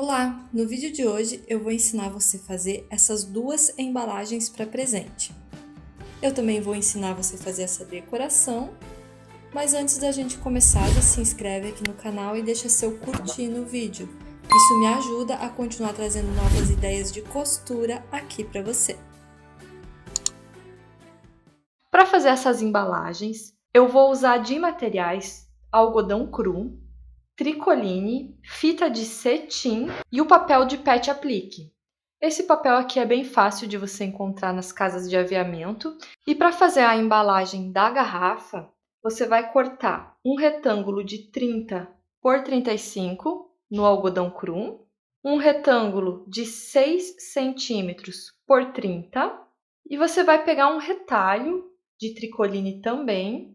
Olá! No vídeo de hoje eu vou ensinar você a fazer essas duas embalagens para presente. Eu também vou ensinar você a fazer essa decoração, mas antes da gente começar, já se inscreve aqui no canal e deixa seu curtir no vídeo. Isso me ajuda a continuar trazendo novas ideias de costura aqui para você. Para fazer essas embalagens, eu vou usar de materiais algodão cru, tricoline, fita de cetim e o papel de pet aplique. Esse papel aqui é bem fácil de você encontrar nas casas de aviamento. E para fazer a embalagem da garrafa, você vai cortar um retângulo de 30 por 35 no algodão cru, um retângulo de 6 centímetros por 30 e você vai pegar um retalho de tricoline também,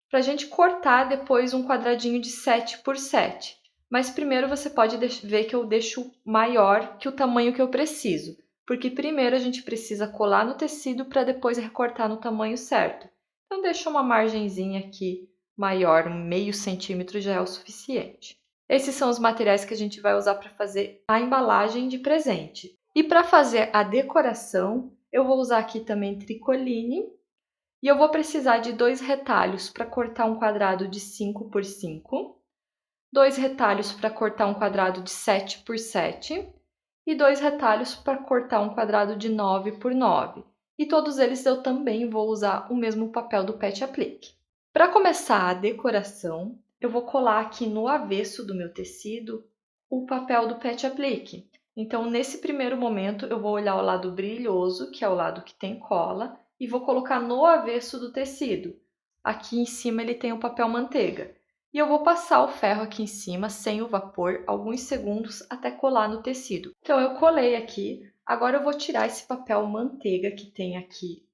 para a gente cortar depois um quadradinho de 7 por 7. Mas primeiro você pode ver que eu deixo maior que o tamanho que eu preciso, porque primeiro a gente precisa colar no tecido para depois recortar no tamanho certo. Então deixa uma margenzinha aqui maior, meio centímetro já é o suficiente. Esses são os materiais que a gente vai usar para fazer a embalagem de presente. E para fazer a decoração, eu vou usar aqui também tricoline. E eu vou precisar de 2 retalhos para cortar um quadrado de 5 por 5, 2 retalhos para cortar um quadrado de 7 por 7 e 2 retalhos para cortar um quadrado de 9 por 9. E todos eles eu também vou usar o mesmo papel do pet aplique. Para começar a decoração, eu vou colar aqui no avesso do meu tecido o papel do pet aplique. Então, nesse primeiro momento, eu vou olhar o lado brilhoso, que é o lado que tem cola, e vou colocar no avesso do tecido. Aqui em cima ele tem o papel manteiga. E eu vou passar o ferro aqui em cima, sem o vapor, alguns segundos até colar no tecido. Então eu colei aqui, agora eu vou tirar esse papel manteiga que tem aqui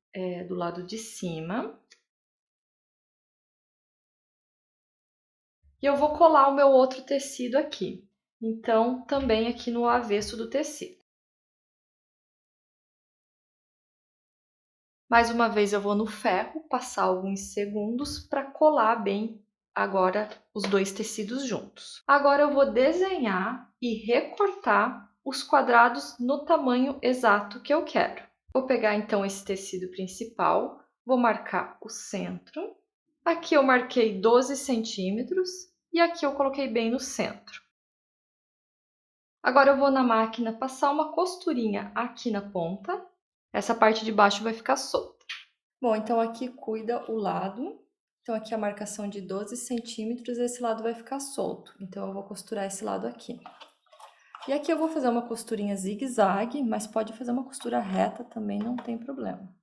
do lado de cima. E eu vou colar o meu outro tecido aqui. Então, também aqui no avesso do tecido. Mais uma vez eu vou no ferro, passar alguns segundos para colar bem agora os dois tecidos juntos. Agora eu vou desenhar e recortar os quadrados no tamanho exato que eu quero. Vou pegar então esse tecido principal, vou marcar o centro. Aqui eu marquei 12 centímetros e aqui eu coloquei bem no centro. Agora eu vou na máquina passar uma costurinha aqui na ponta. Essa parte de baixo vai ficar solta. Bom, então aqui cuida o lado. Então aqui a marcação de 12 centímetros, esse lado vai ficar solto. Então eu vou costurar esse lado aqui. E aqui eu vou fazer uma costurinha zigue-zague, mas pode fazer uma costura reta também, não tem problema.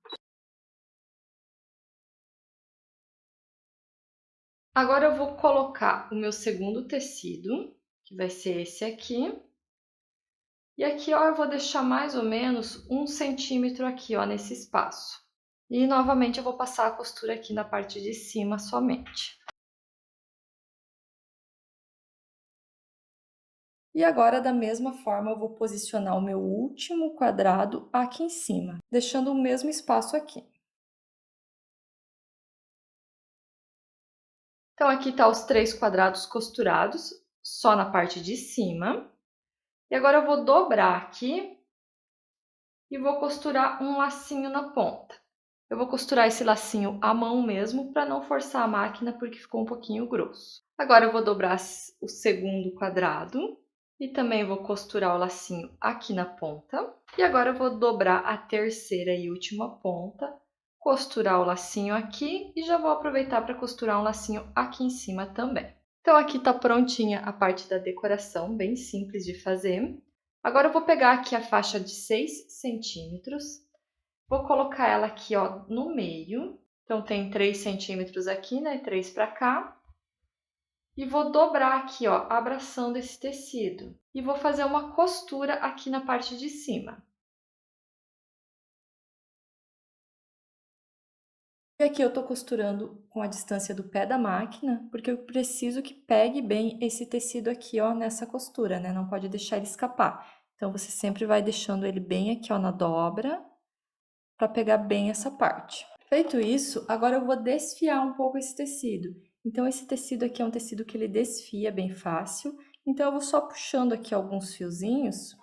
Agora eu vou colocar o meu segundo tecido, que vai ser esse aqui. E aqui, ó, eu vou deixar mais ou menos 1 centímetro aqui, ó, nesse espaço. E novamente eu vou passar a costura aqui na parte de cima somente. E agora, da mesma forma, eu vou posicionar o meu último quadrado aqui em cima, deixando o mesmo espaço aqui. Então, aqui tá os 3 quadrados costurados, só na parte de cima. E agora eu vou dobrar aqui e vou costurar um lacinho na ponta. Eu vou costurar esse lacinho à mão mesmo, para não forçar a máquina, porque ficou um pouquinho grosso. Agora eu vou dobrar o segundo quadrado e também vou costurar o lacinho aqui na ponta. E agora eu vou dobrar a terceira e última ponta, costurar o lacinho aqui e já vou aproveitar para costurar um lacinho aqui em cima também. Então aqui tá prontinha a parte da decoração, bem simples de fazer. Agora eu vou pegar aqui a faixa de 6 centímetros, vou colocar ela aqui, ó, no meio. Então tem 3 centímetros aqui, né, 3 para cá. E vou dobrar aqui, ó, abraçando esse tecido. E vou fazer uma costura aqui na parte de cima. E aqui eu tô costurando com a distância do pé da máquina, porque eu preciso que pegue bem esse tecido aqui, ó, nessa costura, né? Não pode deixar ele escapar. Então, você sempre vai deixando ele bem aqui, ó, na dobra, para pegar bem essa parte. Feito isso, agora eu vou desfiar um pouco esse tecido. Então, esse tecido aqui é um tecido que ele desfia bem fácil, Então, eu vou só puxando aqui alguns fiozinhos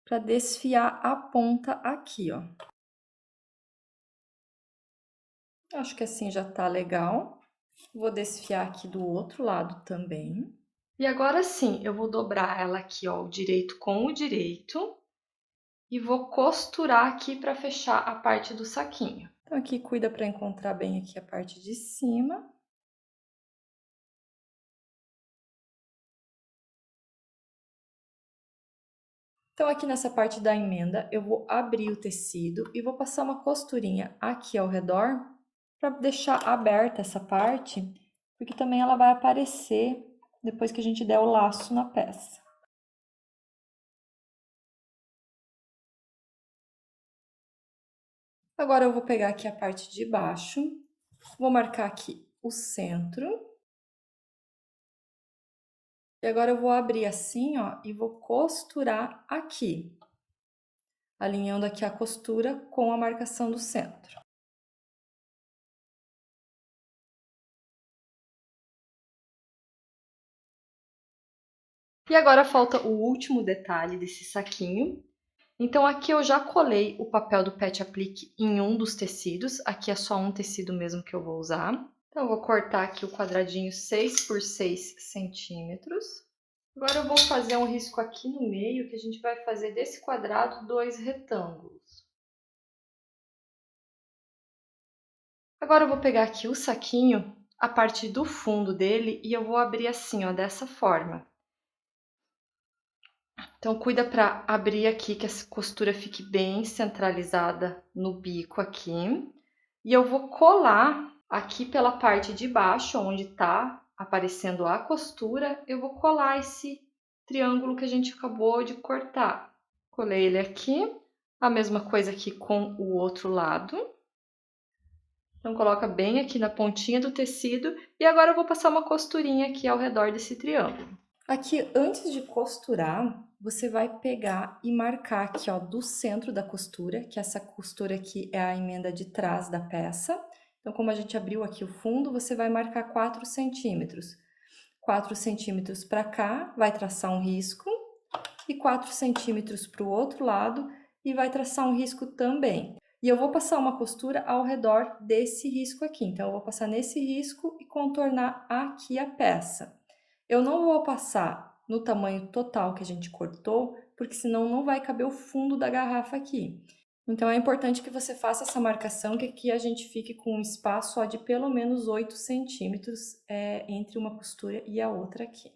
para desfiar a ponta aqui, ó. Acho que assim já tá legal. Vou desfiar aqui do outro lado também. E agora sim, eu vou dobrar ela aqui, ó, o direito com o direito. E vou costurar aqui para fechar a parte do saquinho. Então, aqui cuida para encontrar bem aqui a parte de cima. Então, aqui nessa parte da emenda, eu vou abrir o tecido e vou passar uma costurinha aqui ao redor para deixar aberta essa parte, porque também ela vai aparecer depois que a gente der o laço na peça. Agora eu vou pegar aqui a parte de baixo, vou marcar aqui o centro. E agora eu vou abrir assim, ó, e vou costurar aqui, alinhando aqui a costura com a marcação do centro. E agora falta o último detalhe desse saquinho. Então, aqui eu já colei o papel do Pet Aplique em um dos tecidos. Aqui é só um tecido mesmo que eu vou usar. Então, eu vou cortar aqui o quadradinho 6 por 6 centímetros. Agora eu vou fazer um risco aqui no meio, que a gente vai fazer desse quadrado 2 retângulos. Agora eu vou pegar aqui o saquinho, a parte do fundo dele, e eu vou abrir assim, ó, dessa forma. Então, cuida para abrir aqui, que a costura fique bem centralizada no bico aqui. E eu vou colar aqui pela parte de baixo, onde tá aparecendo a costura, eu vou colar esse triângulo que a gente acabou de cortar. Colei ele aqui, a mesma coisa aqui com o outro lado. Então, coloca bem aqui na pontinha do tecido e agora eu vou passar uma costurinha aqui ao redor desse triângulo. Aqui, antes de costurar, você vai pegar e marcar aqui, ó, do centro da costura, que essa costura aqui é a emenda de trás da peça. Então, como a gente abriu aqui o fundo, você vai marcar 4 centímetros. 4 centímetros para cá, vai traçar um risco, e 4 centímetros para o outro lado, e vai traçar um risco também. E eu vou passar uma costura ao redor desse risco aqui. Então, eu vou passar nesse risco e contornar aqui a peça. Eu não vou passar no tamanho total que a gente cortou, porque senão não vai caber o fundo da garrafa aqui. Então, é importante que você faça essa marcação, que aqui a gente fique com um espaço só de pelo menos 8 centímetros entre uma costura e a outra aqui.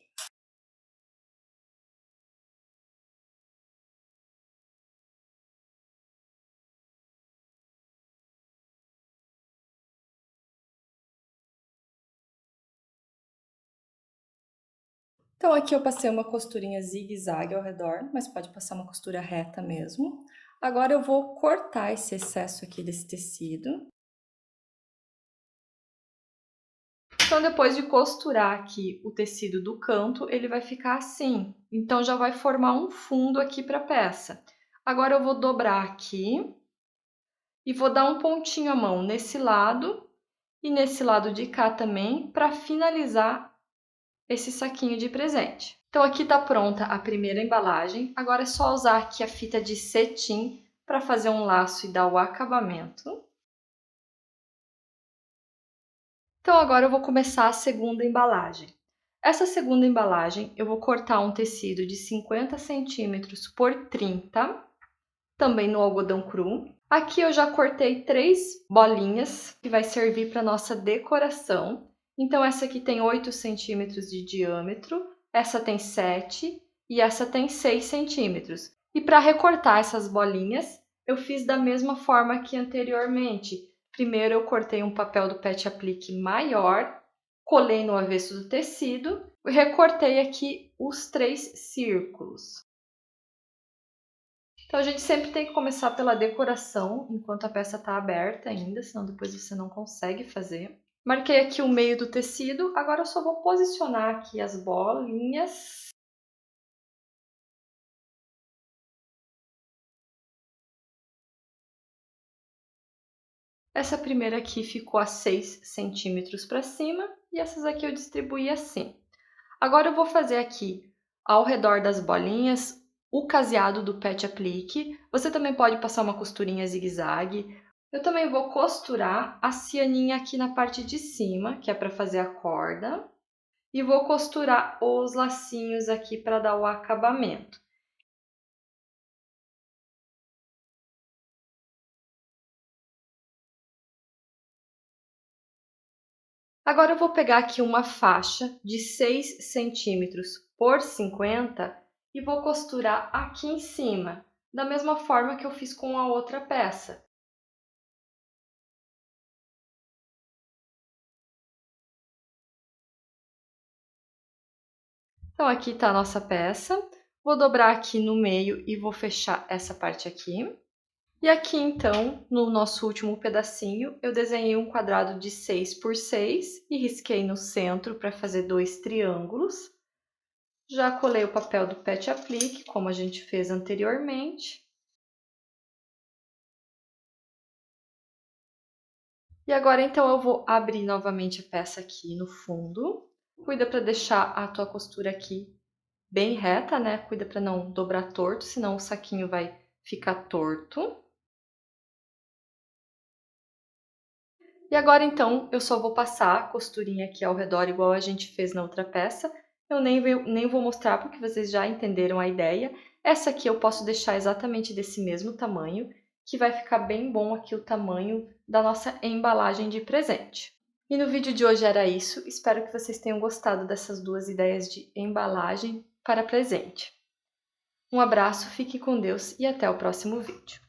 Então, aqui eu passei uma costurinha zigue-zague ao redor, mas pode passar uma costura reta mesmo. Agora eu vou cortar esse excesso aqui desse tecido. Então, depois de costurar aqui o tecido do canto, ele vai ficar assim. Então, já vai formar um fundo aqui para a peça. Agora eu vou dobrar aqui e vou dar um pontinho à mão nesse lado e nesse lado de cá também, para finalizar esse saquinho de presente. Então, aqui está pronta a primeira embalagem. Agora é só usar aqui a fita de cetim para fazer um laço e dar o acabamento. Então, agora eu vou começar a segunda embalagem. Essa segunda embalagem, eu vou cortar um tecido de 50 centímetros por 30, também no algodão cru. Aqui eu já cortei 3 bolinhas, que vai servir para nossa decoração. Então, essa aqui tem 8 centímetros de diâmetro, essa tem 7 e essa tem 6 centímetros. E para recortar essas bolinhas, eu fiz da mesma forma que anteriormente. Primeiro eu cortei um papel do Pet Aplique maior, colei no avesso do tecido e recortei aqui os 3 círculos. Então, a gente sempre tem que começar pela decoração, enquanto a peça está aberta ainda, senão depois você não consegue fazer. Marquei aqui o meio do tecido, agora eu só vou posicionar aqui as bolinhas. Essa primeira aqui ficou a 6 centímetros para cima e essas aqui eu distribuí assim. Agora eu vou fazer aqui ao redor das bolinhas o caseado do Pet Aplique. Você também pode passar uma costurinha zigue-zague. Eu também vou costurar a cianinha aqui na parte de cima, que é para fazer a corda. E vou costurar os lacinhos aqui para dar o acabamento. Agora eu vou pegar aqui uma faixa de 6 centímetros por 50 e vou costurar aqui em cima, da mesma forma que eu fiz com a outra peça. Então, aqui está a nossa peça. Vou dobrar aqui no meio e vou fechar essa parte aqui. E aqui, então, no nosso último pedacinho, eu desenhei um quadrado de 6 por 6 e risquei no centro para fazer 2 triângulos. Já colei o papel do Pet Aplique, como a gente fez anteriormente. E agora, então, eu vou abrir novamente a peça aqui no fundo. Cuida para deixar a tua costura aqui bem reta, né? Cuida para não dobrar torto, senão o saquinho vai ficar torto. E agora, então, eu só vou passar a costurinha aqui ao redor, igual a gente fez na outra peça. Eu nem vou mostrar, porque vocês já entenderam a ideia. Essa aqui eu posso deixar exatamente desse mesmo tamanho, que vai ficar bem bom aqui o tamanho da nossa embalagem de presente. E no vídeo de hoje era isso. Espero que vocês tenham gostado dessas duas ideias de embalagem para presente. Um abraço, fique com Deus e até o próximo vídeo.